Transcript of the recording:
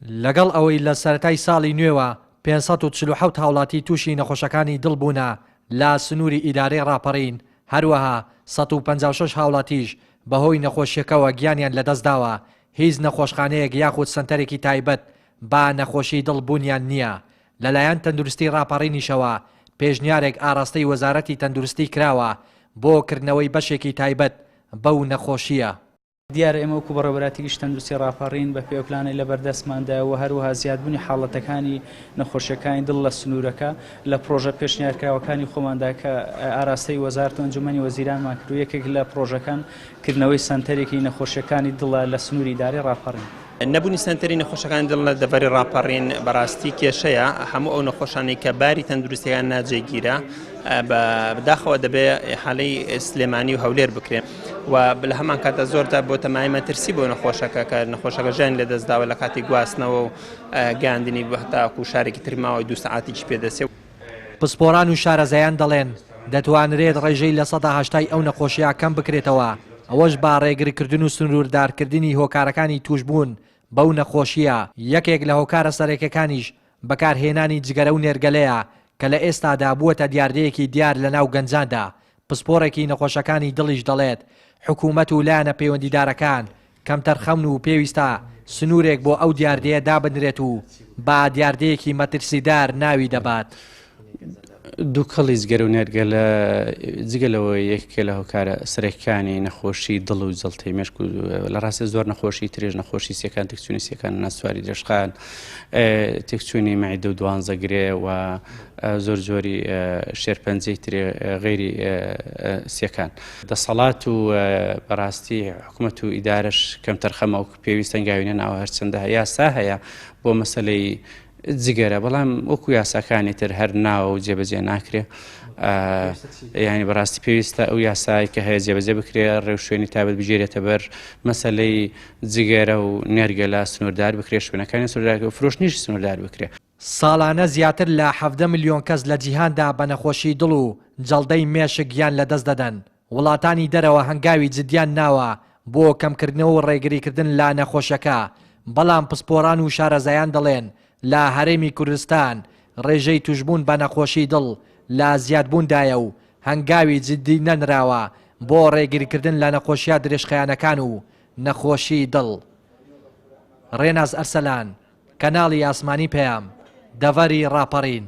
لەگەڵ ئەوەی لە سەرەتای ساڵی نوێوە 547 هاوڵاتی تووشی نەخۆشەکانی دڵبوونە لا سنووری ئیدارەی ڕاپەڕین، هەروەها 156 هاوڵاتیش بەهۆی نەخۆشیەکەوە گیانیان لەدەستداوە. هیچ نەخۆشخانەیەک یاخود سنتەرێکی تایبەت با نەخۆشی دڵبوونیان نییە. لەلایەن تەندروستی ڕاپەڕینیشەوە پێشنیارێک ئاراستەی وەزارەتی تەندروستی کراوە بۆ کردنەوەی بەشێکی تایبەت بەو نەخۆشیە. دیارە ئێمە وەکو بەڕێوەبەراتێکی تەندروستی ڕاپەڕین بە پێوپلانەی لە بەردەستماندایەوە هەروەها زیادبوونی حاڵەتەکانی نەخۆشیەکانی دڵ لە سنوورەکە لە پرۆژە پێشنیارکراوەکانی خۆماندا کە ئاراستەی وەزارەتی ئەنجومەنی وەزیرانمان کرد و یەکێک لە پرۆژەکان کردنەوەی سەنتەرێکی نەخۆشیەکانی دڵە لە سنووری ئیدارەی ڕاپەڕین. نەبوونی سنتەری نەخۆشەکانی دڵ لە دەڤەری ڕاپەڕین بەڕاستی کێشەیە. هەموو ئەو نەخۆشانی کە باری تەندروستیان ناجێگیرە بەداخەوە دەبێ حالەی سلێمانی و هەولێر بکرێن و لە هەمان کاتە زۆردا بۆ تەمای مەترسی بۆ نەخۆشەکە کە نەخۆشەکە ژیان لێدەستداوە لە کاتی گواستنەوە و گاندنی بەهتاکو شارێکی ترماوەی 2 سەعاتیش پێدەسێ. پسپۆران و شارەزایان دەڵێن دەتوانرێت ڕێژەی لە 180 ئەو نەخۆشیە کەم بکرێتەوە. ئەوەش با ڕێگریکردن و سنووردارکردنی هۆکارەکانی توشبوون بەو نەخۆشیە. یەکێک لە هۆکارە سەرەکیەکانیش بەکارهێنانی جگەرە و نێرگەلەیە کە لە ئێستادا بووەتە دیاردەیەکی دیار لە ناو گەنجاندا. پسپۆڕێکی نەخۆشەکانی دڵیش دەڵێت حکوومەت و لایەنە پەیوەندیدارەکان کەمتەر خەون و پێویستە سنوورێک بۆ ئەو دیاردەیە دابنرێت و با دیاردەیەکی مەترسیدار ناوی دەبات. دوو کەڵی جگەرە و نێرگەلە جگەلەوە یەکێک لە هۆکارە سەرەکیەکانی نەخۆشی دڵ و جەڵتەی مێشک و لە ڕاستە زۆر نەخۆشی ترێژ نەخۆشی سیەکان تێکچوونی سیەکان ناسواری دەشخان تێکچوونی مەعیدە و دوانزەگرێ و زۆر زۆری شێرپەنجەی ترێ غەیری سیەکان. دەسەڵات و بەڕاستی حکوومەت و ئیدارەش کەمتەر خەمە و پێویستە ئەنگاوینە ناوە هەرچەندە یاسا هەیە بۆ مەسەلەی جگەرە، بەڵام وەکو یاساکانی تر هەر ناوە و جێبەجێ ناکرێ. یعنی بەڕاستی پێویستە ئەو یاسایی کە هەیە جێبەجێ بکرێ، ڕێو شوێنی تایبەت بژێرێتە بەر مەسەلەی جگەرە و نێرگەلە سنووردار بکرێ، شوێنەکانی سنووردار و فرۆشتنیش سنووردار بکرێ. ساڵانە زیاتر لە 17 ملیۆن کەس لە جیهاندا بە نەخۆشی دڵ و جەڵدەی مێشک گیان لەدەست دەدەن. وڵاتانی دەرەوە هەنگاوی جدیان ناوە بۆ کەمکردنەوە و ڕێگریکردن لا نەخۆشەکە، بەڵام پسپۆران و شارەزایان دەڵێن لە هەرێمی کوردستان ڕێژەی توشبوون بە نەخۆشی دڵ لە زیادبووندایە و هەنگاوی جدی نەنراوە بۆ ڕێگریکردن لە نەخۆشیە درێژخایەنەکان و نەخۆشی دڵ. ڕێناز ئەرسەلان، کەناڵی ئاسمانی پەیام، دەڤەری ڕاپەڕین.